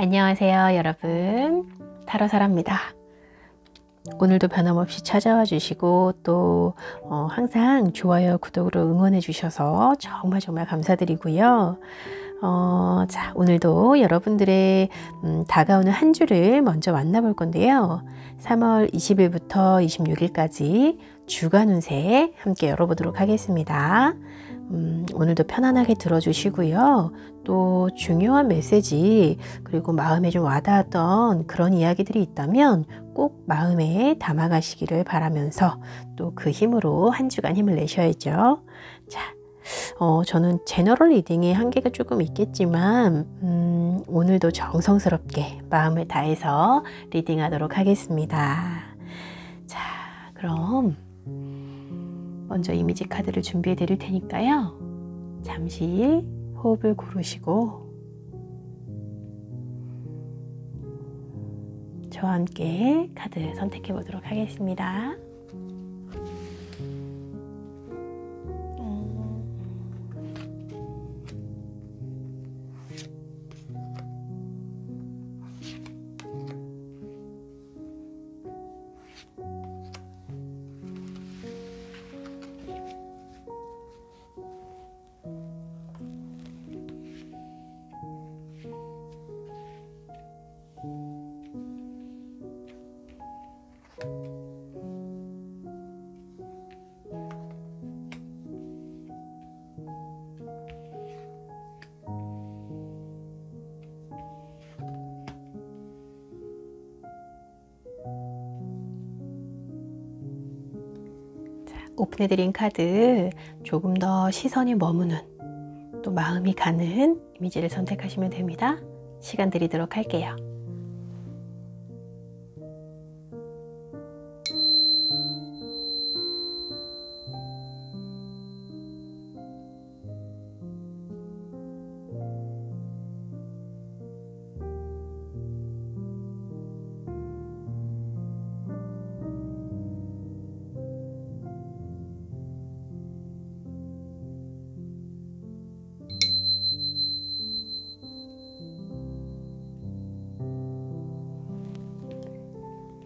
안녕하세요 여러분, 타로사라입니다. 오늘도 변함없이 찾아와 주시고 또 항상 좋아요 구독으로 응원해 주셔서 정말 감사드리고요. 자, 오늘도 여러분들의 다가오는 한 주를 먼저 만나볼 건데요. 3월 20일부터 26일까지 주간 운세 함께 열어보도록 하겠습니다. 오늘도 편안하게 들어주시고요. 또 중요한 메시지 그리고 마음에 좀 와닿았던 그런 이야기들이 있다면 꼭 마음에 담아가시기를 바라면서 또 그 힘으로 한 주간 힘을 내셔야죠. 자, 저는 제너럴 리딩의 한계가 조금 있겠지만 오늘도 정성스럽게 마음을 다해서 리딩하도록 하겠습니다. 자, 그럼 먼저 이미지 카드를 준비해 드릴 테니까요. 잠시 호흡을 고르시고 저와 함께 카드 선택해 보도록 하겠습니다. 오픈해드린 카드 조금 더 시선이 머무는 또 마음이 가는 이미지를 선택하시면 됩니다. 시간 드리도록 할게요.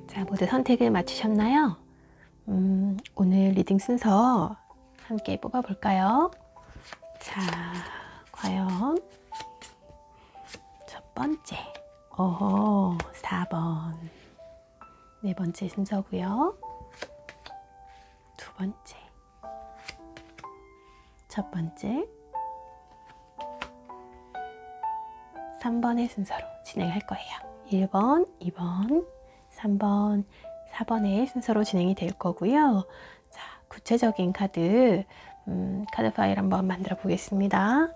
자, 모두 선택을 마치셨나요? 오늘 리딩 순서 함께 뽑아볼까요? 자, 과연 첫 번째, 4번, 네 번째 순서고요. 두 번째, 첫 번째, 3번의 순서로 진행할 거예요. 1번, 2번, 3번, 4번의 순서로 진행이 될 거고요. 자, 구체적인 카드, 카드 파일 한번 만들어 보겠습니다.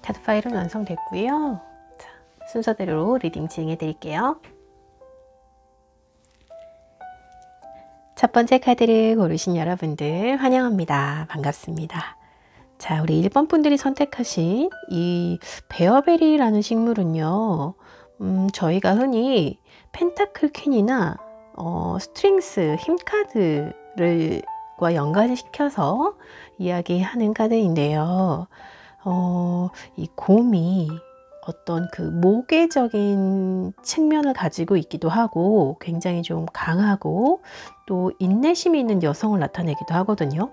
카드 파일은 완성됐고요. 자, 순서대로 리딩 진행해 드릴게요. 첫 번째 카드를 고르신 여러분들 환영합니다. 반갑습니다. 자, 우리 1번 분들이 선택하신 이 베어베리라는 식물은요, 저희가 흔히 펜타클 퀸이나 스트링스 힘카드 과 연관시켜서 이야기하는 카드인데요. 이 곰이 어떤 그 모계적인 측면을 가지고 있기도 하고 굉장히 좀 강하고 또 인내심이 있는 여성을 나타내기도 하거든요.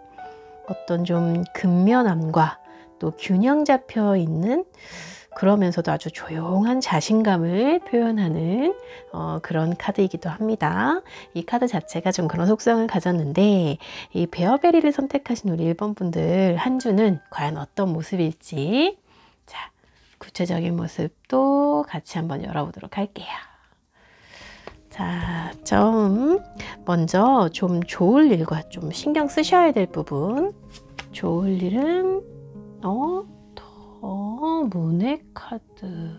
어떤 좀 근면함과 또 균형 잡혀 있는 그러면서도 아주 조용한 자신감을 표현하는 그런 카드이기도 합니다. 이 카드 자체가 좀 그런 속성을 가졌는데 이 베어베리를 선택하신 우리 1번 분들 한 주는 과연 어떤 모습일지 자, 구체적인 모습도 같이 한번 열어보도록 할게요. 자, 먼저 좀 좋을 일과 좀 신경 쓰셔야 될 부분. 좋을 일은 문의 카드.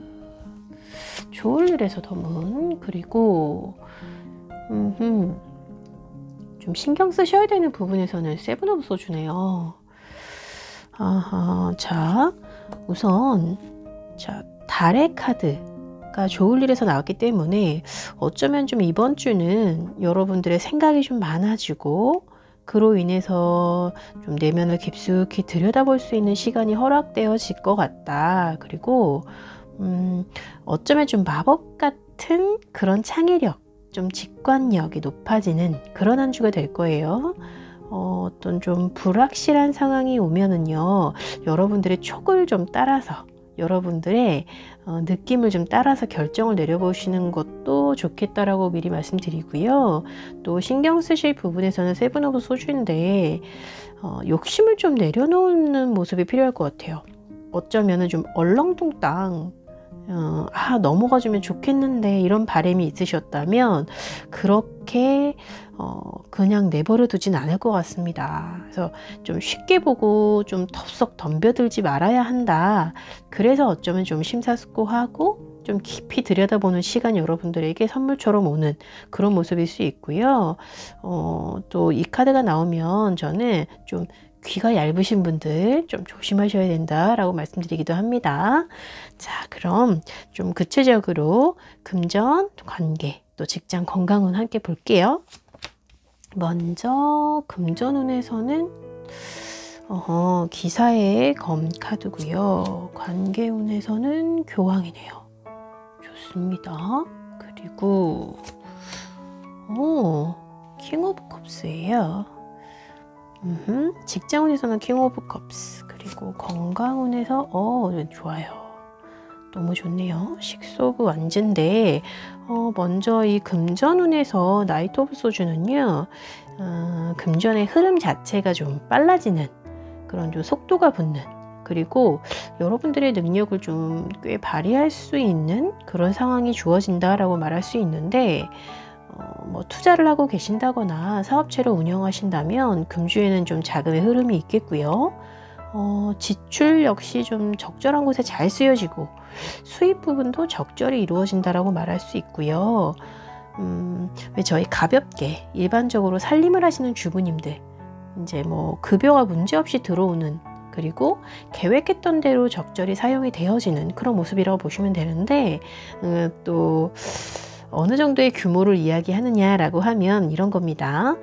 좋을 일에서 더 문. 그리고 좀 신경 쓰셔야 되는 부분에서는 세븐 오브 소주네요. 자, 우선 달의 카드가 좋을 일에서 나왔기 때문에 어쩌면 좀 이번 주는 여러분들의 생각이 좀 많아지고 그로 인해서 좀 내면을 깊숙이 들여다볼 수 있는 시간이 허락되어질 것 같다. 그리고 어쩌면 좀 마법 같은 그런 창의력, 좀 직관력이 높아지는 그런 한 주가 될 거예요. 어떤 좀 불확실한 상황이 오면은요, 여러분들의 촉을 좀 따라서 여러분들의 느낌을 좀 따라서 결정을 내려보시는 것도 좋겠다라고 미리 말씀드리고요. 또 신경 쓰실 부분에서는 세븐 오브 소주인데 욕심을 좀 내려놓는 모습이 필요할 것 같아요. 어쩌면은 좀 얼렁뚱땅 넘어가주면 좋겠는데 이런 바람이 있으셨다면 그렇게 그냥 내버려 두진 않을 것 같습니다. 그래서 좀 쉽게 보고 좀 덥석 덤벼들지 말아야 한다. 그래서 어쩌면 좀 심사숙고하고 좀 깊이 들여다보는 시간이 여러분들에게 선물처럼 오는 그런 모습일 수 있고요. 또 이 카드가 나오면 저는 좀 귀가 얇으신 분들 좀 조심하셔야 된다라고 말씀드리기도 합니다. 자, 그럼 좀 구체적으로 금전, 관계, 또 직장, 건강운 함께 볼게요. 먼저 금전운에서는 기사의 검 카드고요. 관계운에서는 교황이네요. 좋습니다. 그리고 킹 오브 컵스예요. 직장운에서는 킹 오브 컵스, 그리고 건강운에서 좋아요. 너무 좋네요. 식스 오브 완즈인데 먼저 이 금전운에서 나이트 오브 소주는요, 금전의 흐름 자체가 좀 빨라지는 그런 좀 속도가 붙는, 그리고 여러분들의 능력을 좀 꽤 발휘할 수 있는 그런 상황이 주어진다라고 말할 수 있는데, 뭐 투자를 하고 계신다거나 사업체를 운영하신다면 금주에는 좀 자금의 흐름이 있겠고요. 지출 역시 좀 적절한 곳에 잘 쓰여지고 수입 부분도 적절히 이루어진다라고 말할 수 있고요. 왜 저희 가볍게 일반적으로 살림을 하시는 주부님들 이제 뭐 급여가 문제없이 들어오는, 그리고 계획했던 대로 적절히 사용이 되어지는 그런 모습이라고 보시면 되는데, 또 어느 정도의 규모를 이야기하느냐라고 하면 이런 겁니다.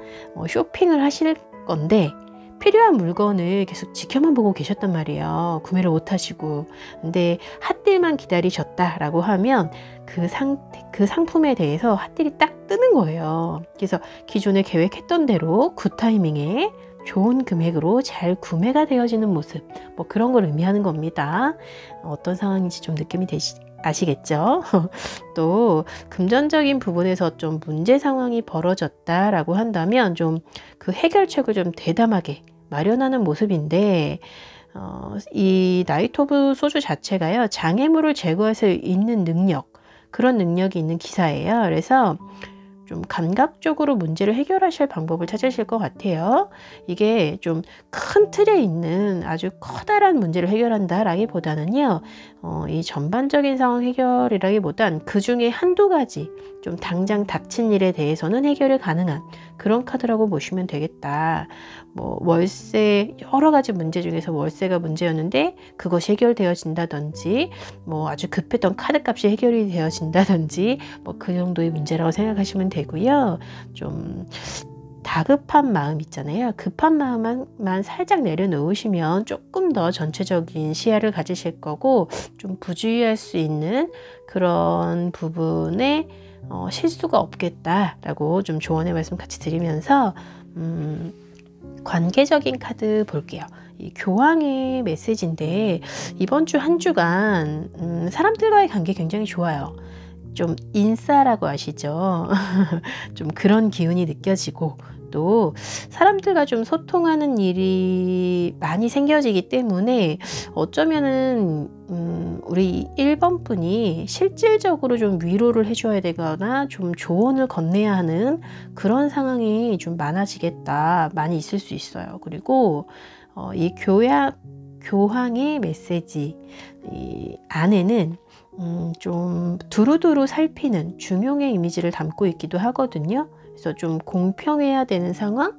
쇼핑을 하실 건데 필요한 물건을 계속 지켜만 보고 계셨단 말이에요. 구매를 못 하시고. 근데 핫딜만 기다리셨다라고 하면 그 상품에 대해서 핫딜이 딱 뜨는 거예요. 그래서 기존에 계획했던 대로 굿 타이밍에 좋은 금액으로 잘 구매가 되어지는 모습, 뭐 그런 걸 의미하는 겁니다. 어떤 상황인지 좀 느낌이 아시겠죠? 또 금전적인 부분에서 좀 문제 상황이 벌어졌다라고 한다면 좀 그 해결책을 좀 대담하게 마련하는 모습인데, 이 나이트 오브 소주 자체가요, 장애물을 제거할 수 있는 능력, 그런 능력이 있는 기사예요. 그래서 좀 감각적으로 문제를 해결하실 방법을 찾으실 것 같아요. 이게 좀 큰 틀에 있는 아주 커다란 문제를 해결한다라기보다는요, 이 전반적인 상황 해결이라기보단 그 중에 한두 가지 좀 당장 닥친 일에 대해서는 해결이 가능한 그런 카드라고 보시면 되겠다. 뭐 월세, 여러 가지 문제 중에서 월세가 문제였는데 그것이 해결되어진다든지, 뭐 아주 급했던 카드값이 해결이 되어진다든지, 뭐 그 정도의 문제라고 생각하시면 되고요. 좀 다급한 마음 있잖아요. 급한 마음만 살짝 내려놓으시면 조금 더 전체적인 시야를 가지실 거고, 좀 부주의할 수 있는 그런 부분에 실수가 없겠다라고 좀 조언의 말씀 같이 드리면서 관계적인 카드 볼게요. 이 교황의 메시지인데, 이번 주 한 주간 사람들과의 관계 굉장히 좋아요. 좀 인싸라고 아시죠? 좀 그런 기운이 느껴지고, 또 사람들과 좀 소통하는 일이 많이 생겨지기 때문에 어쩌면은 우리 1번 분이 실질적으로 좀 위로를 해줘야 되거나 좀 조언을 건네야 하는 그런 상황이 좀 많아지겠다, 많이 있을 수 있어요. 그리고 이 교황의 메시지 이 안에는 좀 두루두루 살피는 중용의 이미지를 담고 있기도 하거든요. 그래서 좀 공평해야 되는 상황,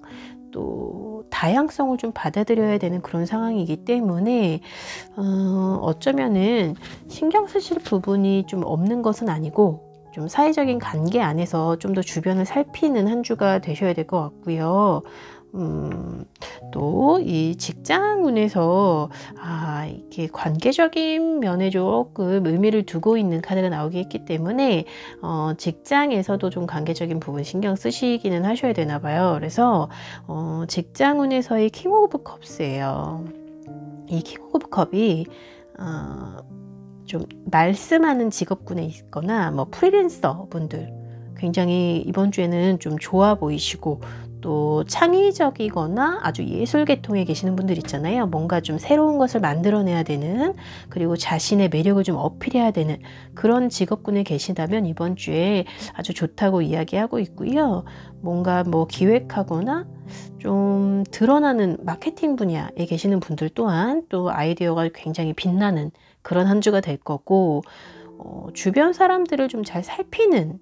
또 다양성을 좀 받아들여야 되는 그런 상황이기 때문에 어쩌면은 신경 쓰실 부분이 좀 없는 것은 아니고, 좀 사회적인 관계 안에서 좀 더 주변을 살피는 한 주가 되셔야 될 것 같고요. 또 이 직장운에서 이렇게 관계적인 면에 조금 의미를 두고 있는 카드가 나오기 했기 때문에 직장에서도 좀 관계적인 부분 신경 쓰시기는 하셔야 되나 봐요. 그래서 직장운에서의 킹 오브 컵스예요. 이 킹 오브 컵이 좀 말씀하는 직업군에 있거나 뭐 프리랜서 분들 굉장히 이번 주에는 좀 좋아 보이시고, 또 창의적이거나 아주 예술 계통에 계시는 분들 있잖아요. 뭔가 좀 새로운 것을 만들어내야 되는, 그리고 자신의 매력을 좀 어필해야 되는 그런 직업군에 계시다면 이번 주에 아주 좋다고 이야기하고 있고요. 뭔가 뭐 기획하거나 좀 드러나는 마케팅 분야에 계시는 분들 또한 또 아이디어가 굉장히 빛나는 그런 한 주가 될 거고, 주변 사람들을 좀 잘 살피는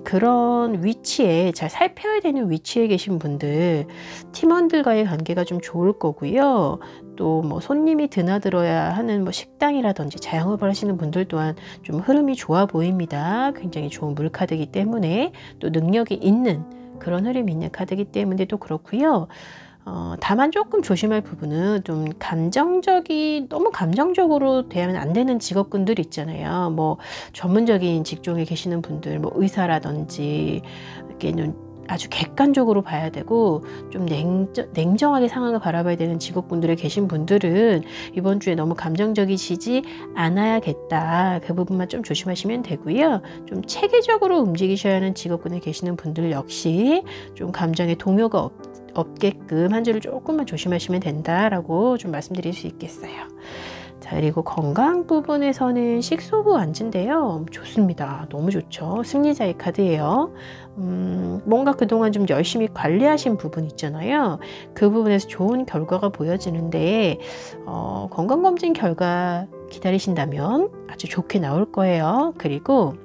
그런 위치에, 잘 살펴야 되는 위치에 계신 분들, 팀원들과의 관계가 좀 좋을 거고요. 또 뭐 손님이 드나들어야 하는 뭐 식당이라든지 자영업을 하시는 분들 또한 좀 흐름이 좋아 보입니다. 굉장히 좋은 물카드이기 때문에, 또 능력이 있는 그런 흐름이 있는 카드이기 때문에 또 그렇고요. 다만 조금 조심할 부분은 좀 너무 감정적으로 대하면 안 되는 직업군들 있잖아요. 뭐 전문적인 직종에 계시는 분들, 뭐 의사라든지 이렇게는 아주 객관적으로 봐야 되고 좀 냉정하게 상황을 바라봐야 되는 직업군들에 계신 분들은 이번 주에 너무 감정적이시지 않아야겠다. 그 부분만 좀 조심하시면 되고요. 좀 체계적으로 움직이셔야 하는 직업군에 계시는 분들 역시 좀 감정의 동요가 없게끔 한 주를 조금만 조심하시면 된다라고 좀 말씀드릴 수 있겠어요. 자, 그리고 건강 부분에서는 식소부 안진데요. 좋습니다. 너무 좋죠. 승리자의 카드예요. 뭔가 그동안 좀 열심히 관리하신 부분 있잖아요. 그 부분에서 좋은 결과가 보여지는데 건강검진 결과 기다리신다면 아주 좋게 나올 거예요. 그리고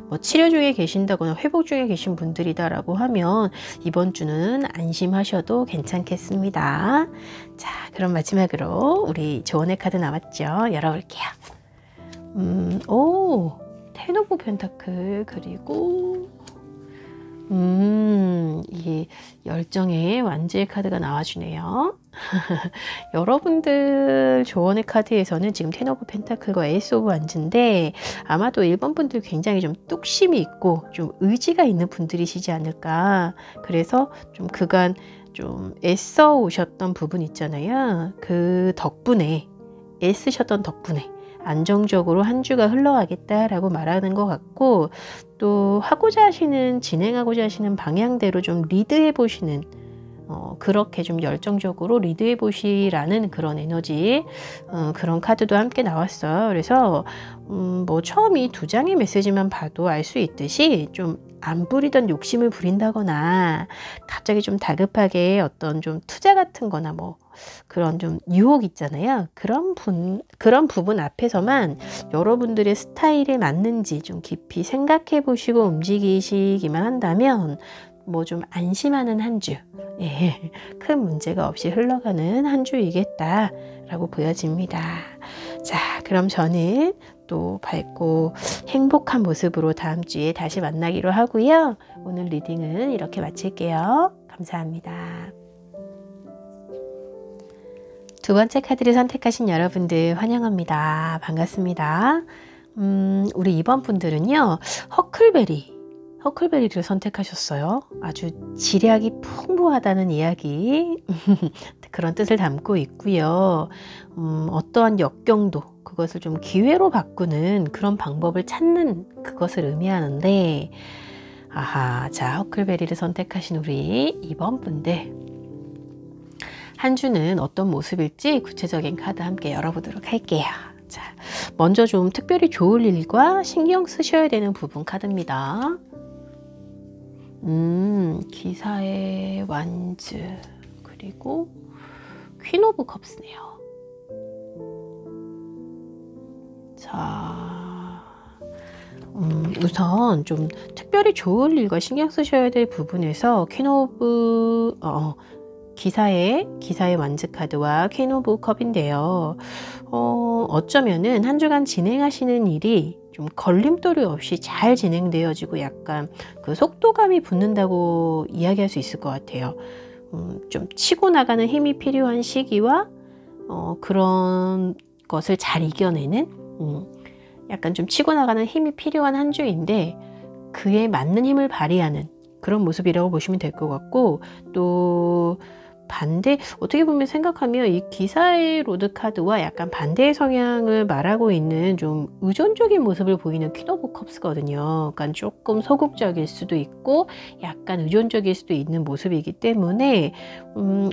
뭐 치료 중에 계신다거나 회복 중에 계신 분들이다라고 하면 이번 주는 안심하셔도 괜찮겠습니다. 자, 그럼 마지막으로 우리 조언의 카드 남았죠? 열어볼게요. 텐 오브 펜타클, 그리고 이 열정의 완지의 카드가 나와주네요. 여러분들 조언의 카드에서는 지금 텐 오브 펜타클과 에이스 오브 완즈인데, 아마도 1번 분들 굉장히 좀 뚝심이 있고 좀 의지가 있는 분들이시지 않을까. 그래서 좀 그간 좀 애써 오셨던 부분 있잖아요. 그 덕분에, 애쓰셨던 덕분에 안정적으로 한 주가 흘러가겠다라고 말하는 것 같고, 또 진행하고자 하시는 방향대로 좀 리드해 보시는, 그렇게 좀 열정적으로 리드해 보시라는 그런 에너지, 그런 카드도 함께 나왔어요. 그래서 뭐 처음이 2장의 메시지만 봐도 알 수 있듯이 좀 안 부리던 욕심을 부린다거나 갑자기 좀 다급하게 어떤 좀 투자 같은 거나 뭐 그런 좀 유혹 있잖아요. 그런 부분 앞에서만 여러분들의 스타일에 맞는지 좀 깊이 생각해 보시고 움직이시기만 한다면 뭐 좀 안심하는 한 주, 큰 문제가 없이 흘러가는 한 주이겠다라고 보여집니다. 자, 그럼 저는 또 밝고 행복한 모습으로 다음 주에 다시 만나기로 하고요. 오늘 리딩은 이렇게 마칠게요. 감사합니다. 두 번째 카드를 선택하신 여러분들 환영합니다. 반갑습니다. 우리 이번 분들은요, 허클베리를 선택하셨어요. 아주 지략이 풍부하다는 이야기 그런 뜻을 담고 있고요. 어떠한 역경도 그것을 좀 기회로 바꾸는 그런 방법을 찾는 그것을 의미하는데, 자, 허클베리를 선택하신 우리 이번 분들 한 주는 어떤 모습일지 구체적인 카드 함께 열어보도록 할게요. 자, 먼저 좀 특별히 좋을 일과 신경 쓰셔야 되는 부분 카드입니다. 기사의 완즈, 그리고 퀸 오브 컵스네요. 자, 우선 좀 특별히 좋을 일과 신경 쓰셔야 될 부분에서 퀸 오브 기사의 완즈 카드와 퀸 오브 컵인데요. 어쩌면은 한 주간 진행하시는 일이 좀 걸림돌이 없이 잘 진행되어지고 약간 그 속도감이 붙는다고 이야기할 수 있을 것 같아요. 좀 치고 나가는 힘이 필요한 시기와 그런 것을 잘 이겨내는 약간 좀 치고 나가는 힘이 필요한 한 주인데 그에 맞는 힘을 발휘하는 그런 모습이라고 보시면 될 것 같고, 또 반대, 어떻게 보면 생각하면 이 기사의 로드 카드와 약간 반대의 성향을 말하고 있는 좀 의존적인 모습을 보이는 퀸 오브 컵스거든요. 그러니까 조금 소극적일 수도 있고 약간 의존적일 수도 있는 모습이기 때문에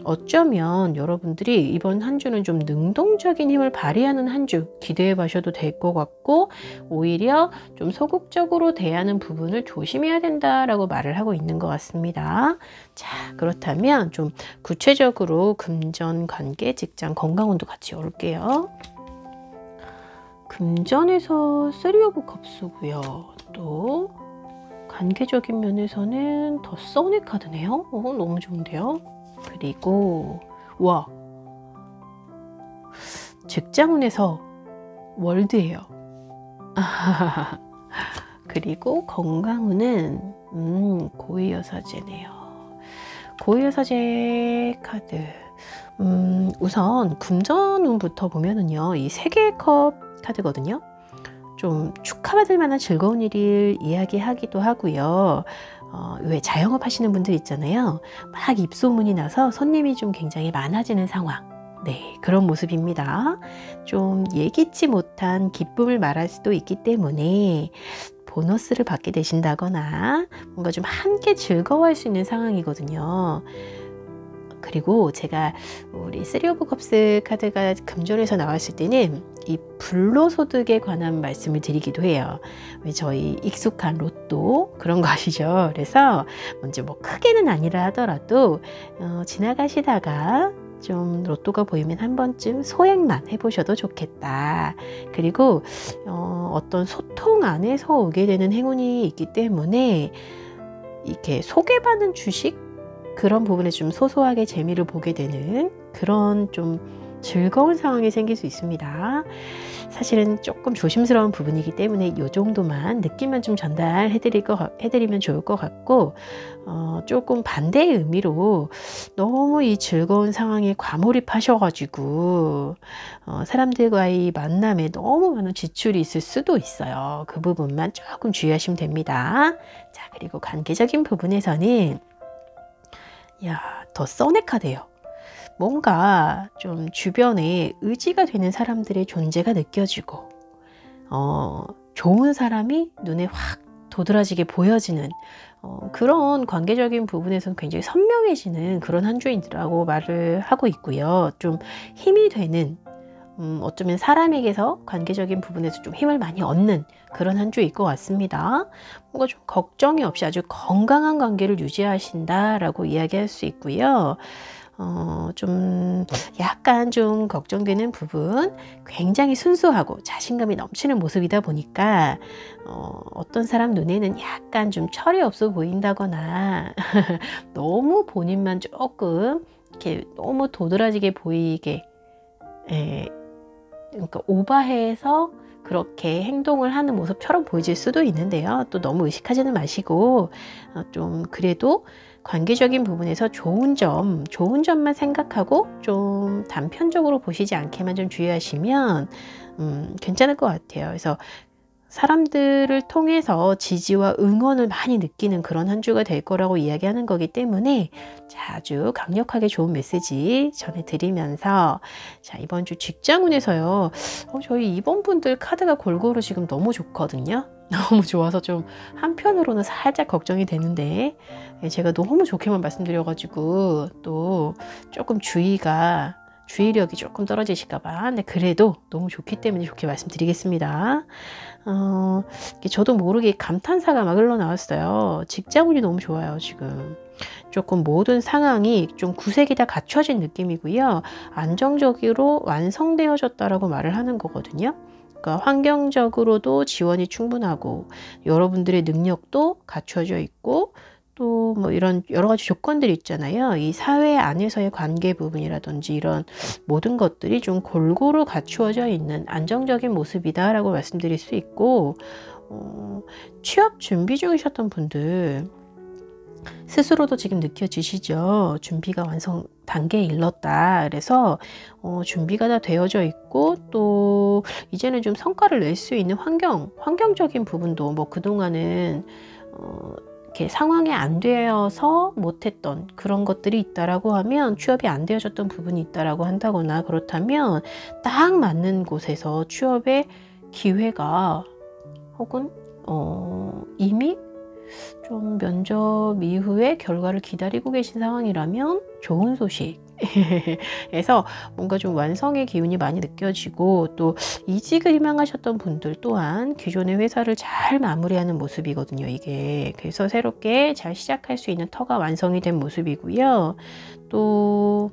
어쩌면 여러분들이 이번 한 주는 좀 능동적인 힘을 발휘하는 한 주 기대해 봐셔도 될 것 같고, 오히려 좀 소극적으로 대하는 부분을 조심해야 된다라고 말을 하고 있는 것 같습니다. 자, 그렇다면 좀 구체적으로 금전, 관계, 직장, 건강운도 같이 열을게요. 금전에서 3 오브 컵스고요. 또 관계적인 면에서는 더 써니 카드네요. 너무 좋은데요. 그리고 직장운에서 월드예요. 그리고 건강운은 고위여사제네요. 고위여사제 카드. 우선 금전운부터 보면은요, 이 3개의 컵 카드거든요. 좀 축하받을 만한 즐거운 일을 이야기하기도 하고요. 왜 자영업 하시는 분들 있잖아요. 막 입소문이 나서 손님이 좀 굉장히 많아지는 상황. 네, 그런 모습입니다. 좀 예기치 못한 기쁨을 말할 수도 있기 때문에 보너스를 받게 되신다거나 뭔가 좀 함께 즐거워할 수 있는 상황이거든요. 그리고 제가 우리 3 오브 컵스 카드가 금전에서 나왔을 때는 이 불로소득에 관한 말씀을 드리기도 해요. 왜 저희 익숙한 로또 그런 거 아시죠? 그래서 먼저 뭐 크게는 아니라 하더라도 지나가시다가 좀 로또가 보이면 한 번쯤 소액만 해보셔도 좋겠다. 그리고 어떤 소통 안에서 오게 되는 행운이 있기 때문에 이렇게 소개받는 주식 그런 부분에 좀 소소하게 재미를 보게 되는 그런 좀 즐거운 상황이 생길 수 있습니다. 사실은 조금 조심스러운 부분이기 때문에 이 정도만 느낌만 좀 해드리면 좋을 것 같고, 조금 반대의 의미로 너무 이 즐거운 상황에 과몰입하셔가지고 사람들과의 만남에 너무 많은 지출이 있을 수도 있어요. 그 부분만 조금 주의하시면 됩니다. 자, 그리고 관계적인 부분에서는 더 써네 카드예요. 뭔가 좀 주변에 의지가 되는 사람들의 존재가 느껴지고 좋은 사람이 눈에 확 도드라지게 보여지는 그런 관계적인 부분에서는 굉장히 선명해지는 그런 한 주인이라고 말을 하고 있고요. 좀 힘이 되는 어쩌면 사람에게서 관계적인 부분에서 좀 힘을 많이 얻는 그런 한 주일 것 같습니다. 뭔가 좀 걱정이 없이 아주 건강한 관계를 유지하신다라고 이야기할 수 있고요. 좀 약간 좀 걱정되는 부분, 굉장히 순수하고 자신감이 넘치는 모습이다 보니까 어떤 사람 눈에는 약간 좀 철이 없어 보인다거나 너무 본인만 조금 이렇게 너무 도드라지게 보이게 그러니까 오버해서 그렇게 행동을 하는 모습처럼 보여질 수도 있는데요. 또 너무 의식하지는 마시고 좀 그래도 관계적인 부분에서 좋은 점만 생각하고 좀 단편적으로 보시지 않게만 좀 주의하시면 괜찮을 것 같아요. 그래서 사람들을 통해서 지지와 응원을 많이 느끼는 그런 한 주가 될 거라고 이야기하는 거기 때문에 아주 강력하게 좋은 메시지 전해드리면서, 자, 이번 주 직장운에서요. 저희 2번 분들 카드가 골고루 지금 너무 좋거든요. 너무 좋아서 좀 한편으로는 살짝 걱정이 되는데, 제가 너무 좋게만 말씀드려가지고 또 조금 주의력이 조금 떨어지실까봐. 근데 그래도 너무 좋기 때문에 좋게 말씀드리겠습니다. 저도 모르게 감탄사가 막 흘러나왔어요. 직장운이 너무 좋아요, 지금. 조금 모든 상황이 좀 구색이 다 갖춰진 느낌이고요. 안정적으로 완성되어졌다라고 말을 하는 거거든요. 그러니까 환경적으로도 지원이 충분하고 여러분들의 능력도 갖춰져 있고 또 뭐 이런 여러 가지 조건들이 있잖아요. 이 사회 안에서의 관계 부분이라든지 이런 모든 것들이 좀 골고루 갖추어져 있는 안정적인 모습이다라고 말씀드릴 수 있고, 취업 준비 중이셨던 분들 스스로도 지금 느껴지시죠? 준비가 완성 단계에 일렀다. 그래서 준비가 다 되어져 있고 또 이제는 좀 성과를 낼 수 있는 환경적인 부분도 뭐 그동안은 이렇게 상황이 안 되어서 못했던 그런 것들이 있다라고 하면, 취업이 안 되어졌던 부분이 있다라고 한다거나 그렇다면 딱 맞는 곳에서 취업의 기회가 혹은 이미 좀 면접 이후에 결과를 기다리고 계신 상황이라면 좋은 소식. 그래서 뭔가 좀 완성의 기운이 많이 느껴지고, 또 이직을 희망하셨던 분들 또한 기존의 회사를 잘 마무리하는 모습이거든요, 이게. 그래서 새롭게 잘 시작할 수 있는 터가 완성이 된 모습이고요. 또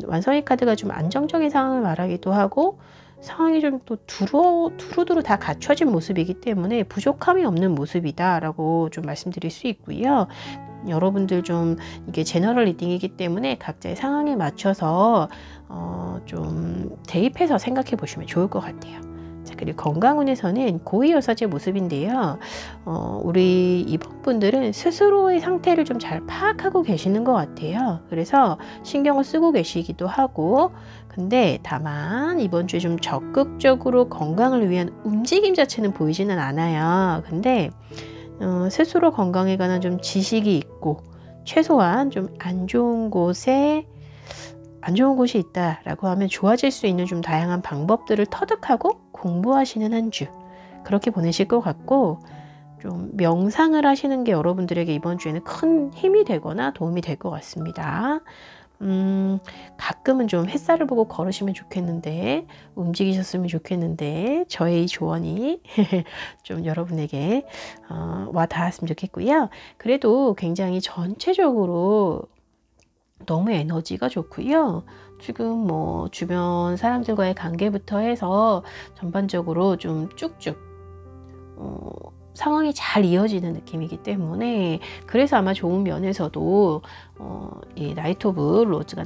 완성의 카드가 좀 안정적인 상황을 말하기도 하고, 상황이 좀 또 두루두루 다 갖춰진 모습이기 때문에 부족함이 없는 모습이다 라고 좀 말씀드릴 수 있고요. 여러분들 좀 이게 제너럴 리딩이기 때문에 각자의 상황에 맞춰서 좀 대입해서 생각해 보시면 좋을 것 같아요. 자, 그리고 건강운에서는 고위여사제 모습인데요. 우리 이번 분들은 스스로의 상태를 좀 잘 파악하고 계시는 것 같아요. 그래서 신경을 쓰고 계시기도 하고, 근데 다만 이번 주에 좀 적극적으로 건강을 위한 움직임 자체는 보이지는 않아요. 근데 스스로 건강에 관한 좀 지식이 있고, 최소한 좀 안 좋은 곳이 있다라고 하면 좋아질 수 있는 좀 다양한 방법들을 터득하고 공부하시는 한 주, 그렇게 보내실 것 같고, 좀 명상을 하시는 게 여러분들에게 이번 주에는 큰 힘이 되거나 도움이 될 것 같습니다. 가끔은 좀 햇살을 보고 걸으시면 좋겠는데, 움직이셨으면 좋겠는데, 저의 조언이 좀 여러분에게 와 닿았으면 좋겠고요. 그래도 굉장히 전체적으로 너무 에너지가 좋고요. 지금 뭐 주변 사람들과의 관계부터 해서 전반적으로 좀 쭉쭉 상황이 잘 이어지는 느낌이기 때문에, 그래서 아마 좋은 면에서도 이 나이트 오브 로즈가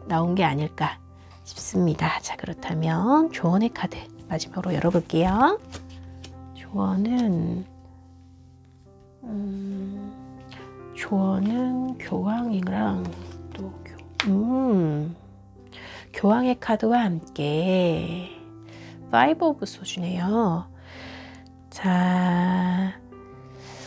나온 게 아닐까 싶습니다. 자, 그렇다면 조언의 카드 마지막으로 열어볼게요. 조언은 교황이랑 또 교황의 카드와 함께 파이브 오브 소주네요. 자,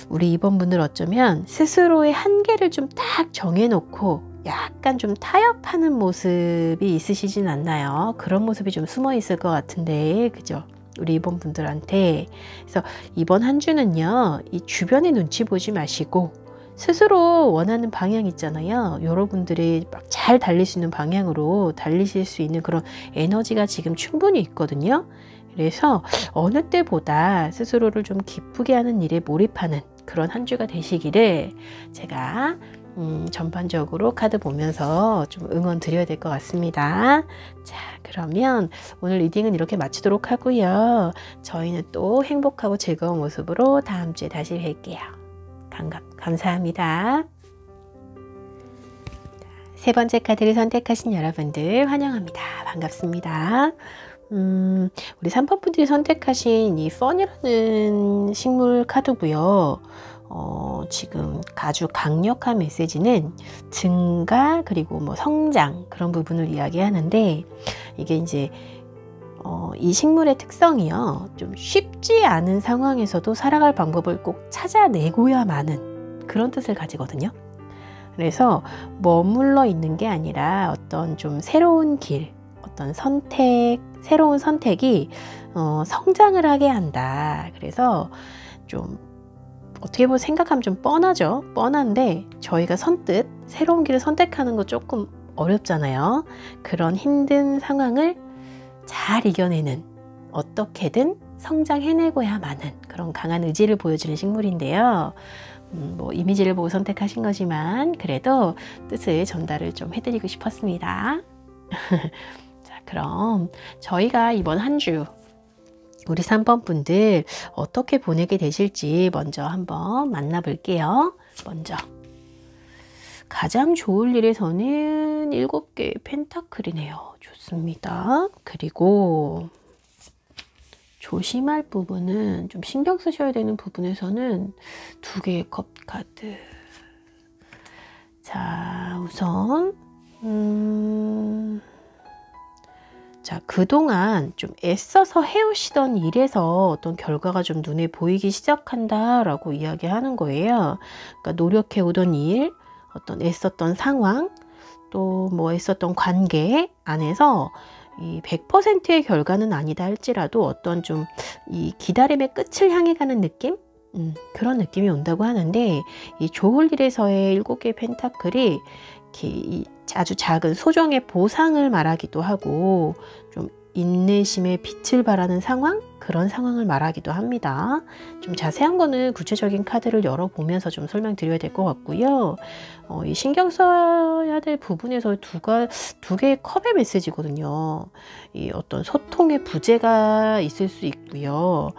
우리 이번 분들 어쩌면 스스로의 한계를 좀 딱 정해놓고 약간 좀 타협하는 모습이 있으시진 않나요? 그런 모습이 좀 숨어 있을 것 같은데, 그죠? 우리 이번 분들한테. 그래서 이번 한 주는요, 이 주변의 눈치 보지 마시고 스스로 원하는 방향 있잖아요. 여러분들이 막 잘 달릴 수 있는 방향으로 달리실 수 있는 그런 에너지가 지금 충분히 있거든요. 그래서 어느 때보다 스스로를 좀 기쁘게 하는 일에 몰입하는 그런 한 주가 되시기를 제가 전반적으로 카드 보면서 좀 응원 드려야 될 것 같습니다. 자, 그러면 오늘 리딩은 이렇게 마치도록 하고요. 저희는 또 행복하고 즐거운 모습으로 다음 주에 다시 뵐게요. 감사합니다. 세 번째 카드를 선택하신 여러분들 환영합니다. 반갑습니다. 우리 3번 분들이 선택하신 이 펀이라는 식물 카드고요. 지금 아주 강력한 메시지는 증가 그리고 뭐 성장 그런 부분을 이야기하는데, 이게 이제 이 식물의 특성이요, 좀 쉽지 않은 상황에서도 살아갈 방법을 꼭 찾아내고야 마는 그런 뜻을 가지거든요. 그래서 머물러 있는 게 아니라 어떤 좀 새로운 길, 어떤 선택, 새로운 선택이 성장을 하게 한다. 그래서 좀 어떻게 보면 생각하면 좀 뻔하죠. 뻔한데 저희가 선뜻 새로운 길을 선택하는 거 조금 어렵잖아요. 그런 힘든 상황을 잘 이겨내는, 어떻게든 성장해내고야 마는 그런 강한 의지를 보여주는 식물인데요. 뭐 이미지를 보고 선택하신 거지만 그래도 뜻을 전달을 좀 해드리고 싶었습니다. 자, 그럼 저희가 이번 한 주 우리 3번 분들 어떻게 보내게 되실지 먼저 한번 만나볼게요. 먼저 가장 좋을 일에서는 7개의 펜타클이네요. 좋습니다. 그리고 조심할 부분은, 좀 신경 쓰셔야 되는 부분에서는 2개의 컵 카드. 자, 우선 자, 그동안 좀 애써서 해오시던 일에서 어떤 결과가 좀 눈에 보이기 시작한다 라고 이야기하는 거예요. 그러니까 노력해오던 일, 어떤 애썼던 상황, 또 뭐 애썼던 관계 안에서 이 100%의 결과는 아니다 할지라도 어떤 좀 이 기다림의 끝을 향해 가는 느낌? 그런 느낌이 온다고 하는데, 이 좋을 일에서의 7개의 펜타클이 이렇게 아주 작은 소정의 보상을 말하기도 하고, 좀 인내심의 빛을 발하는 상황? 그런 상황을 말하기도 합니다. 좀 자세한 거는 구체적인 카드를 열어보면서 좀 설명드려야 될 것 같고요. 이 신경 써야 될 부분에서 2개의 컵의 메시지거든요. 이 어떤 소통의 부재가 있을 수 있고요.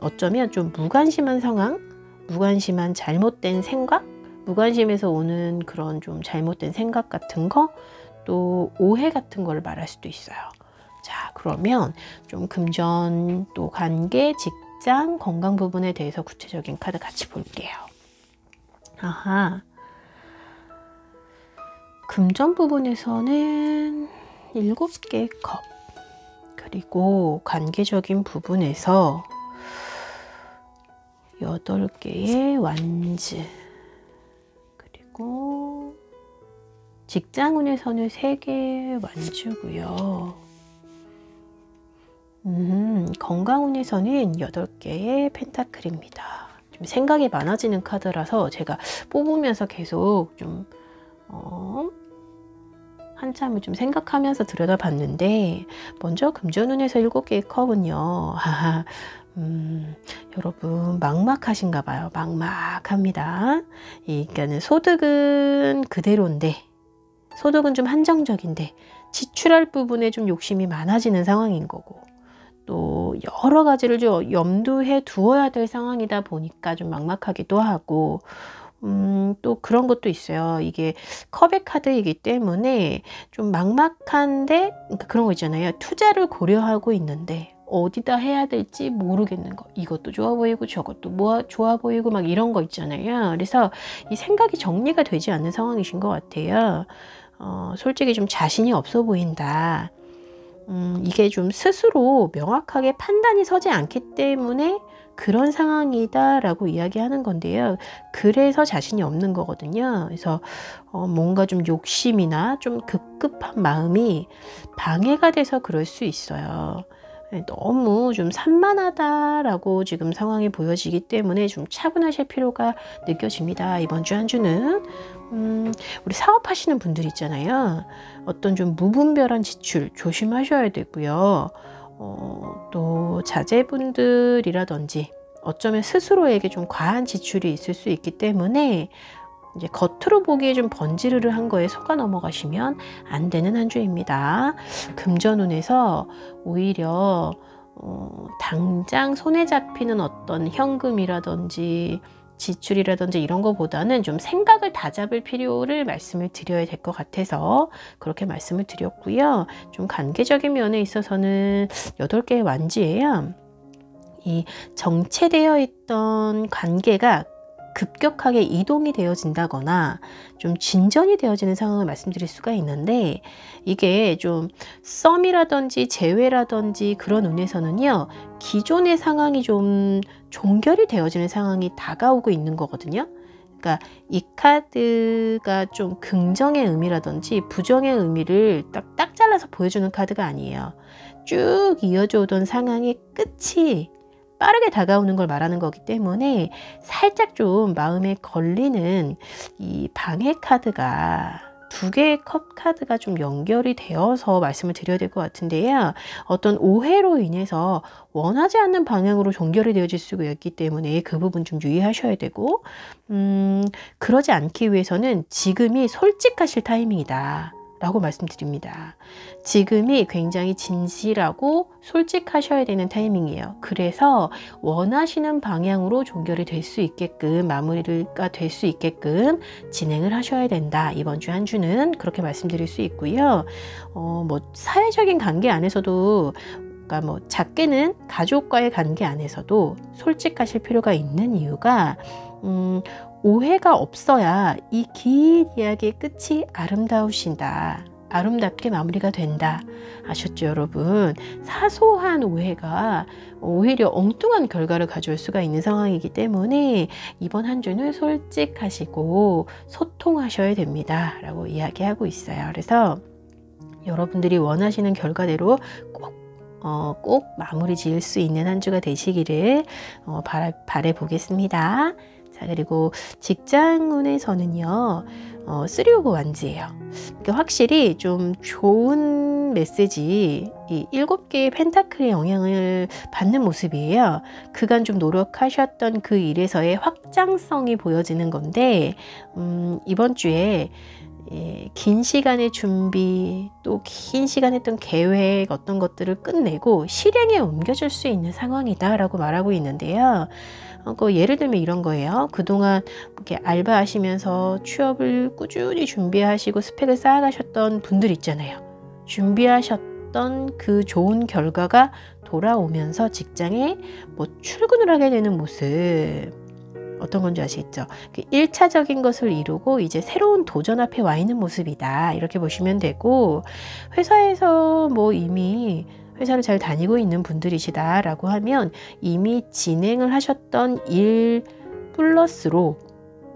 어쩌면 좀 무관심한 상황, 무관심한 잘못된 생각, 무관심에서 오는 그런 좀 잘못된 생각 같은 거, 또 오해 같은 걸 말할 수도 있어요. 자, 그러면 좀 금전, 또 관계, 직장, 건강 부분에 대해서 구체적인 카드 같이 볼게요. 아하, 금전 부분에서는 7개의 컵, 그리고 관계적인 부분에서 8개의 완즈, 그리고 직장운에서는 3개의 완주고요. 건강운에서는 8개의 펜타클입니다. 좀 생각이 많아지는 카드라서 제가 뽑으면서 계속 좀 한참을 좀 생각하면서 들여다봤는데, 먼저 금전운에서 7개의 컵은요. 여러분 막막하신가 봐요. 막막합니다. 그러니까는 소득은 그대로인데, 소득은 좀 한정적인데 지출할 부분에 좀 욕심이 많아지는 상황인 거고, 또 여러 가지를 좀 염두에 두어야 될 상황이다 보니까 좀 막막하기도 하고, 또 그런 것도 있어요. 이게 컵의 카드이기 때문에 좀 막막한데, 그러니까 그런 거 있잖아요. 투자를 고려하고 있는데 어디다 해야 될지 모르겠는 거. 이것도 좋아 보이고 저것도 뭐 좋아 보이고 막 이런 거 있잖아요. 그래서 이 생각이 정리가 되지 않는 상황이신 것 같아요. 솔직히 좀 자신이 없어 보인다. 이게 좀 스스로 명확하게 판단이 서지 않기 때문에 그런 상황이다 라고 이야기하는 건데요. 그래서 자신이 없는 거거든요. 그래서 뭔가 좀 욕심이나 좀 급급한 마음이 방해가 돼서 그럴 수 있어요. 너무 좀 산만하다라고 지금 상황이 보여지기 때문에 좀 차분하실 필요가 느껴집니다. 이번 주 한 주는 우리 사업하시는 분들 있잖아요. 어떤 좀 무분별한 지출 조심하셔야 되고요. 또 자제분들이라든지 어쩌면 스스로에게 좀 과한 지출이 있을 수 있기 때문에 이제 겉으로 보기에 좀 번지르르한 거에 속아 넘어가시면 안 되는 한 주입니다. 금전운에서 오히려 당장 손에 잡히는 어떤 현금이라든지 지출이라든지 이런 거보다는 좀 생각을 다잡을 필요를 말씀을 드려야 될 것 같아서 그렇게 말씀을 드렸고요. 좀 관계적인 면에 있어서는 8개의 완지예요. 이 정체되어 있던 관계가 급격하게 이동이 되어진다거나 좀 진전이 되어지는 상황을 말씀드릴 수가 있는데, 이게 좀 썸이라든지 재회라든지 그런 운에서는요, 기존의 상황이 좀 종결이 되어지는 상황이 다가오고 있는 거거든요. 그러니까 이 카드가 좀 긍정의 의미라든지 부정의 의미를 딱 잘라서 보여주는 카드가 아니에요. 쭉 이어져 오던 상황의 끝이 빠르게 다가오는 걸 말하는 거기 때문에 살짝 좀 마음에 걸리는 이 방해 카드가, 2개의 컵 카드가 좀 연결이 되어서 말씀을 드려야 될 것 같은데요. 어떤 오해로 인해서 원하지 않는 방향으로 종결이 되어질 수가 있기 때문에 그 부분 좀 유의하셔야 되고, 그러지 않기 위해서는 지금이 솔직하실 타이밍이다 라고 말씀드립니다. 지금이 굉장히 진실하고 솔직하셔야 되는 타이밍이에요. 그래서 원하시는 방향으로 종결이 될 수 있게끔, 마무리가 될 수 있게끔 진행을 하셔야 된다. 이번 주 한 주는 그렇게 말씀드릴 수 있고요. 뭐 사회적인 관계 안에서도, 그러니까 뭐 작게는 가족과의 관계 안에서도 솔직하실 필요가 있는 이유가, 오해가 없어야 이 긴 이야기의 끝이 아름다우신다. 아름답게 마무리가 된다. 아셨죠, 여러분? 사소한 오해가 오히려 엉뚱한 결과를 가져올 수가 있는 상황이기 때문에 이번 한 주는 솔직하시고 소통하셔야 됩니다. 라고 이야기하고 있어요. 그래서 여러분들이 원하시는 결과대로 꼭 마무리 지을 수 있는 한 주가 되시기를 바라보겠습니다. 자, 그리고 직장운에서는요, 3 오브 완즈예요. 그러니까 확실히 좀 좋은 메시지, 이 7개의 펜타클의 영향을 받는 모습이에요. 그간 좀 노력하셨던 그 일에서의 확장성이 보여지는 건데, 이번 주에 긴 시간의 준비, 또 긴 시간 했던 계획, 어떤 것들을 끝내고 실행에 옮겨줄 수 있는 상황이다 라고 말하고 있는데요. 예를 들면 이런 거예요. 그동안 이렇게 알바하시면서 취업을 꾸준히 준비하시고 스펙을 쌓아가셨던 분들 있잖아요. 준비하셨던 그 좋은 결과가 돌아오면서 직장에 뭐 출근을 하게 되는 모습, 어떤 건지 아시겠죠? 1차적인 것을 이루고 이제 새로운 도전 앞에 와 있는 모습이다. 이렇게 보시면 되고, 회사에서 뭐 이미 회사를 잘 다니고 있는 분들이시다 라고 하면 이미 진행을 하셨던 일 플러스로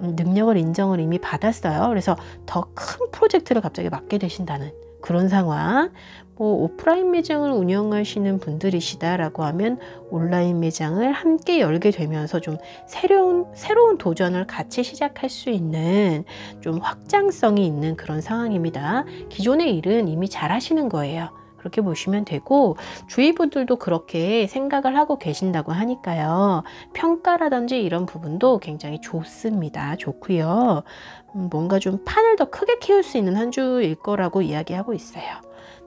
능력을 인정을 이미 받았어요. 그래서 더 큰 프로젝트를 갑자기 맡게 되신다는 그런 상황. 뭐 오프라인 매장을 운영하시는 분들이시다 라고 하면 온라인 매장을 함께 열게 되면서 좀 새로운 도전을 같이 시작할 수 있는 좀 확장성이 있는 그런 상황입니다. 기존의 일은 이미 잘 하시는 거예요. 그렇게 보시면 되고, 주위 분들도 그렇게 생각을 하고 계신다고 하니까요. 평가라든지 이런 부분도 굉장히 좋습니다. 좋고요. 뭔가 좀 판을 더 크게 키울 수 있는 한 주일 거라고 이야기하고 있어요.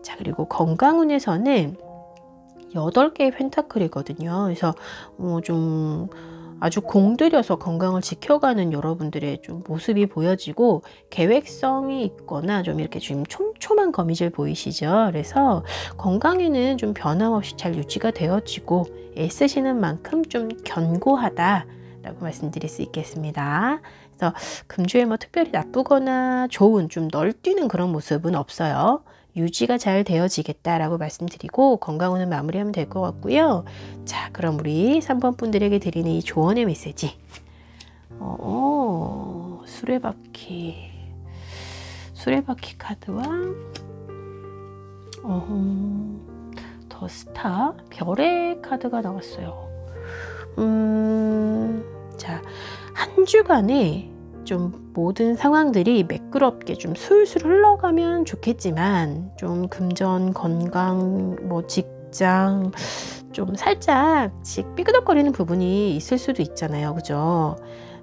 자, 그리고 건강운에서는 8개의 펜타클이거든요. 그래서 좀 아주 공들여서 건강을 지켜가는 여러분들의 좀 모습이 보여지고, 계획성이 있거나 좀 이렇게 좀 촘촘한 거미줄 보이시죠? 그래서 건강에는 좀 변함없이 잘 유지가 되어지고 애쓰시는 만큼 좀 견고하다 라고 말씀드릴 수 있겠습니다. 그래서 금주에 뭐 특별히 나쁘거나 좋은, 좀 널뛰는 그런 모습은 없어요. 유지가 잘 되어지겠다라고 말씀드리고 건강운은 마무리하면 될 것 같고요. 자, 그럼 우리 3번 분들에게 드리는 이 조언의 메시지. 수레바퀴 카드와 더 스타, 별의 카드가 나왔어요. 자, 한 주간에 좀 모든 상황들이 매끄럽게 좀 술술 흘러가면 좋겠지만, 좀 금전, 건강, 뭐 직장 좀 살짝씩 삐그덕거리는 부분이 있을 수도 있잖아요. 그죠?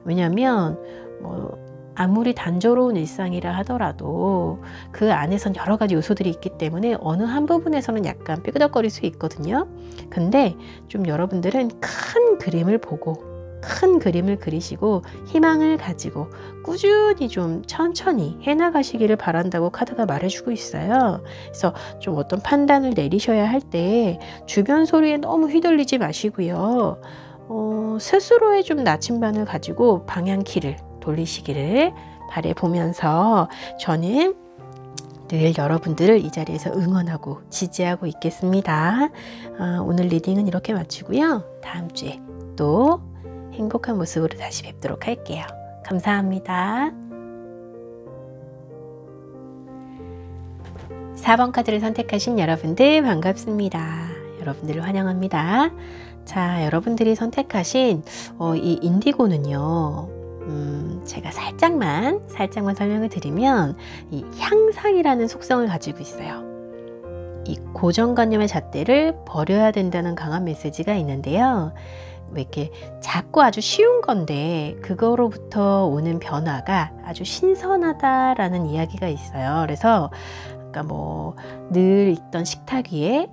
왜냐하면 뭐 아무리 단조로운 일상이라 하더라도 그 안에선 여러 가지 요소들이 있기 때문에 어느 한 부분에서는 약간 삐그덕거릴 수 있거든요. 근데 좀 여러분들은 큰 그림을 보고 큰 그림을 그리시고 희망을 가지고 꾸준히 좀 천천히 해나가시기를 바란다고 카드가 말해주고 있어요. 그래서 좀 어떤 판단을 내리셔야 할 때 주변 소리에 너무 휘둘리지 마시고요. 스스로의 좀 나침반을 가지고 방향키를 돌리시기를 바라보면서 저는 늘 여러분들을 이 자리에서 응원하고 지지하고 있겠습니다. 오늘 리딩은 이렇게 마치고요. 다음 주에 또 행복한 모습으로 다시 뵙도록 할게요. 감사합니다. 4번 카드를 선택하신 여러분들 반갑습니다. 여러분들을 환영합니다. 자, 여러분들이 선택하신 이 인디고는요. 제가 살짝만 설명을 드리면 이 향상이라는 속성을 가지고 있어요. 이 고정관념의 잣대를 버려야 된다는 강한 메시지가 있는데요. 왜 이렇게 작고 아주 쉬운 건데 그거로부터 오는 변화가 아주 신선하다라는 이야기가 있어요. 그래서 그러니까 뭐 늘 있던 식탁 위에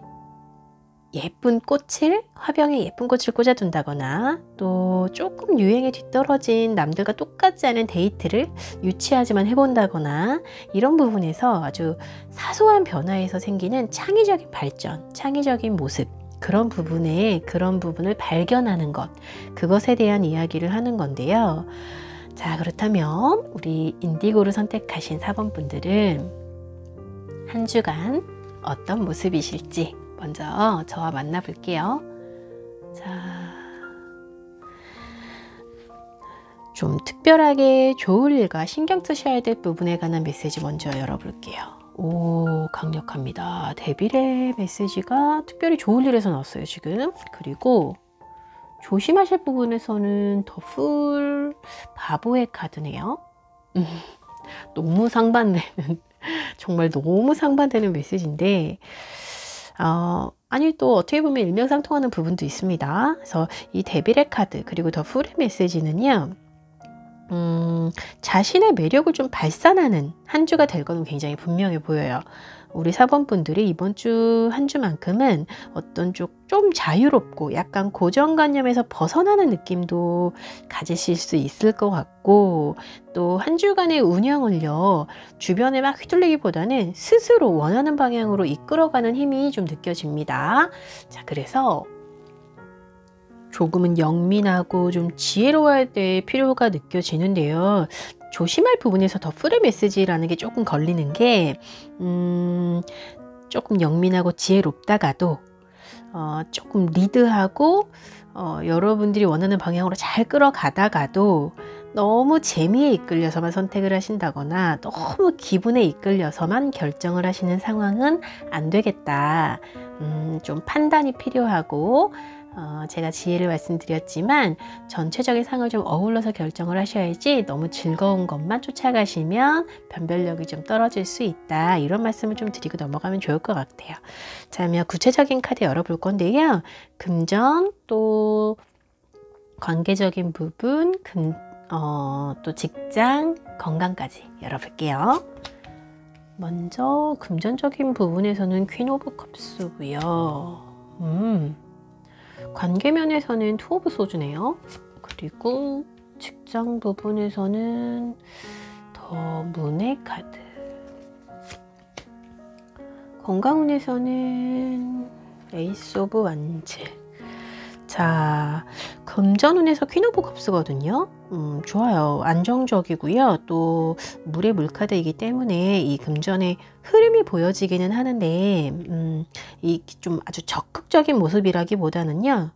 예쁜 꽃을, 화병에 예쁜 꽃을 꽂아둔다거나 또 조금 유행에 뒤떨어진 남들과 똑같지 않은 데이트를 유치하지만 해본다거나 이런 부분에서 아주 사소한 변화에서 생기는 창의적인 발전, 창의적인 모습 그런 부분을 발견하는 것, 그것에 대한 이야기를 하는 건데요. 자, 그렇다면 우리 인디고를 선택하신 4번 분들은 한 주간 어떤 모습이실지 먼저 저와 만나볼게요. 자, 좀 특별하게 좋을 일과 신경 쓰셔야 될 부분에 관한 메시지 먼저 열어볼게요. 오, 강력합니다. 데빌의 메시지가 특별히 좋을 일에서 나왔어요, 지금. 그리고 조심하실 부분에서는 더 풀 바보의 카드네요. 너무 상반되는, 정말 너무 상반되는 메시지인데, 아니 또 어떻게 보면 일맥상통하는 부분도 있습니다. 그래서 이 데빌의 카드 그리고 더 풀의 메시지는요. 자신의 매력을 좀 발산하는 한 주가 될 거는 굉장히 분명해 보여요. 우리 4번 분들이 이번 주 한 주만큼은 어떤 좀 자유롭고 약간 고정관념에서 벗어나는 느낌도 가지실 수 있을 것 같고 또 한 주간의 운영을요 주변에 막 휘둘리기보다는 스스로 원하는 방향으로 이끌어가는 힘이 좀 느껴집니다. 자, 그래서 조금은 영민하고 좀 지혜로워야 될 필요가 느껴지는데요. 조심할 부분에서 더 풀의 메시지라는 게 조금 걸리는 게 조금 영민하고 지혜롭다가도 조금 리드하고 여러분들이 원하는 방향으로 잘 끌어가다가도 너무 재미에 이끌려서만 선택을 하신다거나 너무 기분에 이끌려서만 결정을 하시는 상황은 안 되겠다. 좀 판단이 필요하고 제가 지혜를 말씀드렸지만 전체적인 상을 좀 어울러서 결정을 하셔야지 너무 즐거운 것만 쫓아가시면 변별력이 좀 떨어질 수 있다. 이런 말씀을 좀 드리고 넘어가면 좋을 것 같아요. 자, 그러면 구체적인 카드 열어볼 건데요. 금전 또 관계적인 부분, 또 직장, 건강까지 열어볼게요. 먼저 금전적인 부분에서는 퀸 오브 컵스고요. 관계 면에서는 투 오브 소주네요. 그리고 직장 부분에서는 더 문의 카드. 건강운에서는 에이스 오브 완즈. 자, 금전운에서 퀸 오브 컵스거든요. 좋아요. 안정적이고요. 또 물의 물카드이기 때문에 이 금전의 흐름이 보여지기는 하는데 이 좀 아주 적극적인 모습이라기보다는요.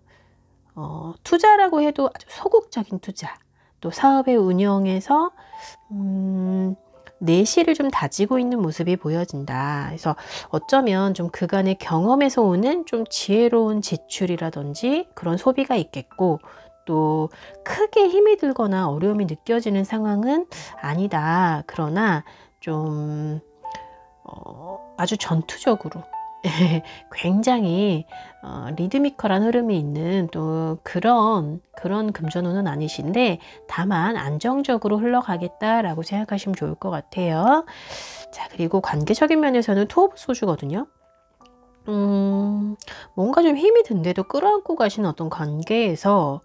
투자라고 해도 아주 소극적인 투자. 또 사업의 운영에서 내실을 좀 다지고 있는 모습이 보여진다. 그래서 어쩌면 좀 그간의 경험에서 오는 좀 지혜로운 지출이라든지 그런 소비가 있겠고 또 크게 힘이 들거나 어려움이 느껴지는 상황은 아니다. 그러나 좀 아주 전투적으로 굉장히 리드미컬한 흐름이 있는 또 그런 금전운은 아니신데 다만 안정적으로 흘러가겠다라고 생각하시면 좋을 것 같아요. 자, 그리고 관계적인 면에서는 투 오브 소주거든요. 뭔가 좀 힘이 든데도 끌어안고 가시는 어떤 관계에서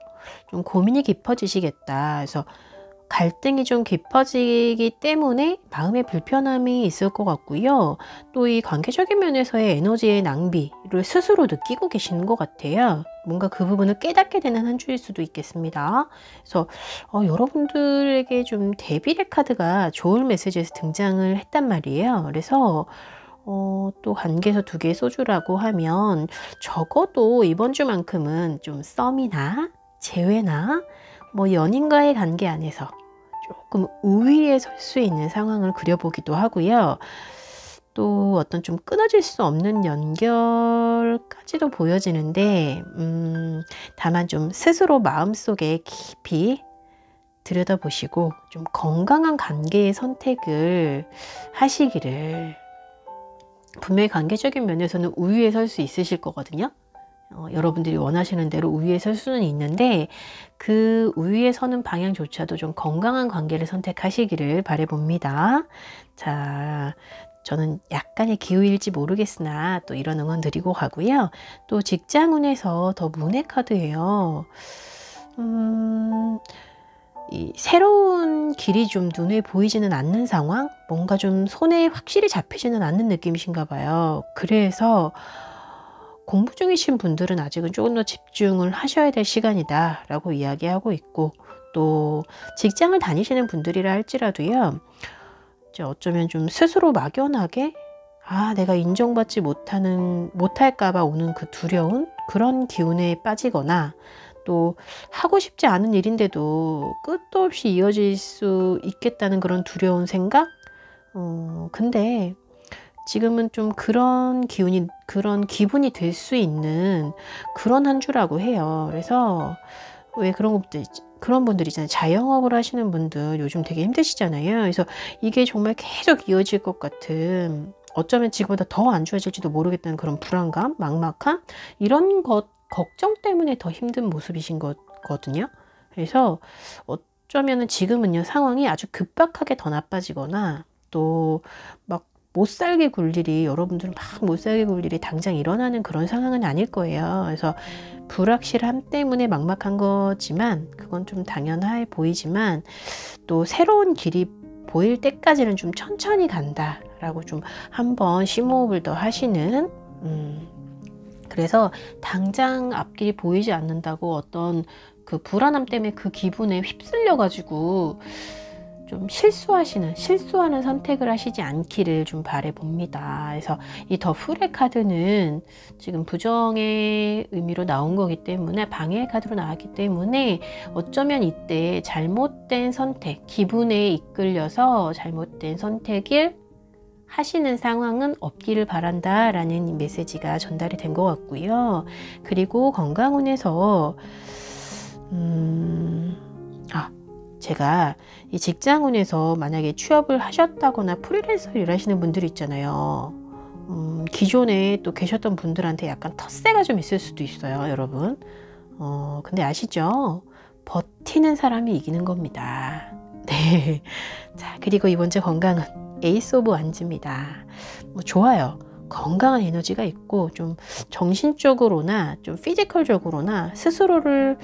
좀 고민이 깊어지시겠다. 그래서 갈등이 좀 깊어지기 때문에 마음의 불편함이 있을 것 같고요. 또 이 관계적인 면에서의 에너지의 낭비를 스스로 느끼고 계시는 것 같아요. 뭔가 그 부분을 깨닫게 되는 한 주일 수도 있겠습니다. 그래서 여러분들에게 좀 대비의 카드가 좋은 메시지에서 등장을 했단 말이에요. 그래서 또 관계에서 두 개의 소주라고 하면 적어도 이번 주만큼은 좀 썸이나 재회나 뭐 연인과의 관계 안에서 조금 우위에 설 수 있는 상황을 그려보기도 하고요. 또 어떤 좀 끊어질 수 없는 연결까지도 보여지는데 다만 좀 스스로 마음속에 깊이 들여다보시고 좀 건강한 관계의 선택을 하시기를. 분명히 관계적인 면에서는 우위에 설 수 있으실 거거든요. 여러분들이 원하시는 대로 우위에 설 수는 있는데 그 우위에 서는 방향조차도 좀 건강한 관계를 선택하시기를 바라봅니다. 자, 저는 약간의 기우일지 모르겠으나 또 이런 응원 드리고 가고요. 또 직장운에서 더 문의 카드예요. 이 새로운 길이 좀 눈에 보이지는 않는 상황? 뭔가 좀 손에 확실히 잡히지는 않는 느낌이신가 봐요. 그래서 공부 중이신 분들은 아직은 조금 더 집중을 하셔야 될 시간이다 라고 이야기하고 있고, 또 직장을 다니시는 분들이라 할지라도요, 이제 어쩌면 좀 스스로 막연하게 내가 인정받지 못할까봐 오는 그 두려운 그런 기운에 빠지거나, 또 하고 싶지 않은 일인데도 끝도 없이 이어질 수 있겠다는 그런 두려운 생각? 근데 지금은 좀 그런 기분이 될 수 있는 그런 한 주라고 해요. 그래서 왜 그런 분들 있잖아요. 자영업을 하시는 분들 요즘 되게 힘드시잖아요. 그래서 이게 정말 계속 이어질 것 같은, 어쩌면 지금보다 더 안 좋아질지도 모르겠다는 그런 불안감, 막막함, 이런 것 걱정 때문에 더 힘든 모습이신 거거든요. 그래서 어쩌면은 지금은요, 상황이 아주 급박하게 더 나빠지거나 또 막 못 살게 굴 일이, 여러분들은 막 못 살게 굴 일이 당장 일어나는 그런 상황은 아닐 거예요. 그래서 불확실함 때문에 막막한 거지만, 그건 좀 당연해 보이지만, 또 새로운 길이 보일 때까지는 좀 천천히 간다라고 좀 한번 심호흡을 더 하시는, 그래서 당장 앞길이 보이지 않는다고 어떤 그 불안함 때문에 그 기분에 휩쓸려 가지고 좀 실수하는 선택을 하시지 않기를 좀 바라봅니다. 그래서 이 더 풀의 카드는 지금 부정의 의미로 나온 거기 때문에, 방해의 카드로 나왔기 때문에 어쩌면 이때 잘못된 선택, 기분에 이끌려서 잘못된 선택을 하시는 상황은 없기를 바란다 라는 메시지가 전달이 된 것 같고요. 그리고 건강운에서 제가 이 직장운에서 만약에 취업을 하셨다거나 프리랜서 일하시는 분들이 있잖아요. 기존에 또 계셨던 분들한테 약간 텃세가 좀 있을 수도 있어요, 여러분. 근데 아시죠? 버티는 사람이 이기는 겁니다. 네. 자, 그리고 이번 주 건강은 에이스 오브 완즈입니다. 좋아요. 건강한 에너지가 있고 좀 정신적으로나 좀 피지컬적으로나 스스로를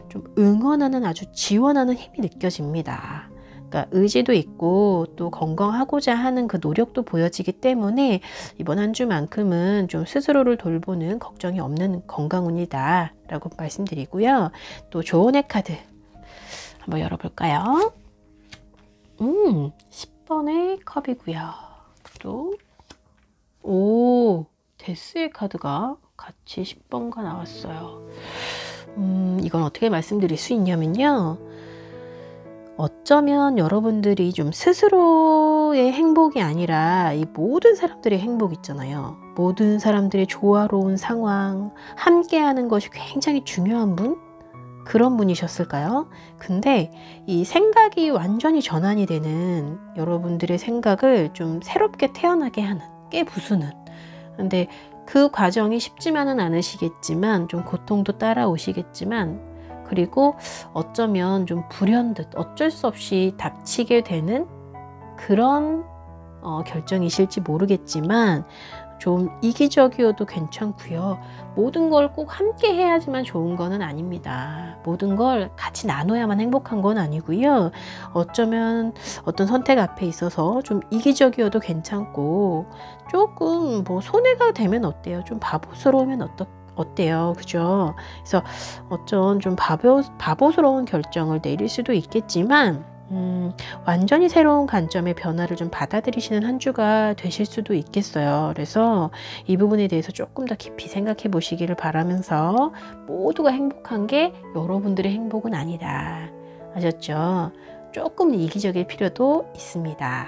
좀 응원하는, 아주 지원하는 힘이 느껴집니다. 그러니까 의지도 있고 또 건강하고자 하는 그 노력도 보여지기 때문에 이번 한 주만큼은 좀 스스로를 돌보는 걱정이 없는 건강운이다 라고 말씀드리고요. 또 조언의 카드 한번 열어볼까요? 10번의 컵이고요. 또 데스의 카드가 같이 10번과 나왔어요. 이건 어떻게 말씀드릴 수 있냐면요, 어쩌면 여러분들이 좀 스스로의 행복이 아니라 이 모든 사람들의 행복 있잖아요. 모든 사람들의 조화로운 상황, 함께하는 것이 굉장히 중요한 분? 그런 분이셨을까요? 근데 이 생각이 완전히 전환이 되는, 여러분들의 생각을 좀 새롭게 태어나게 하는, 깨부수는, 근데 그 과정이 쉽지만은 않으시겠지만 좀 고통도 따라오시겠지만, 그리고 어쩌면 좀 불현듯 어쩔 수 없이 닥치게 되는 그런 결정이실지 모르겠지만, 좀 이기적이어도 괜찮고요. 모든 걸 꼭 함께 해야지만 좋은 거는 아닙니다. 모든 걸 같이 나눠야만 행복한 건 아니고요. 어쩌면 어떤 선택 앞에 있어서 좀 이기적이어도 괜찮고 조금 뭐 손해가 되면 어때요? 좀 바보스러우면 어때요? 그죠? 그래서 어쩐 좀 바보스러운 결정을 내릴 수도 있겠지만 완전히 새로운 관점의 변화를 좀 받아들이시는 한 주가 되실 수도 있겠어요. 그래서 이 부분에 대해서 조금 더 깊이 생각해 보시기를 바라면서 모두가 행복한 게 여러분들의 행복은 아니다. 아셨죠? 조금 이기적일 필요도 있습니다.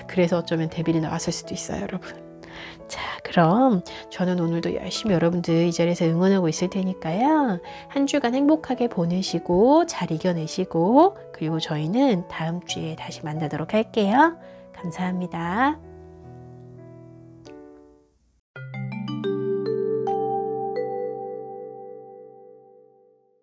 그래서 어쩌면 데빌이 나왔을 수도 있어요, 여러분. 자, 그럼 저는 오늘도 열심히 여러분들 이 자리에서 응원하고 있을 테니까요. 한 주간 행복하게 보내시고 잘 이겨내시고 그리고 저희는 다음 주에 다시 만나도록 할게요. 감사합니다.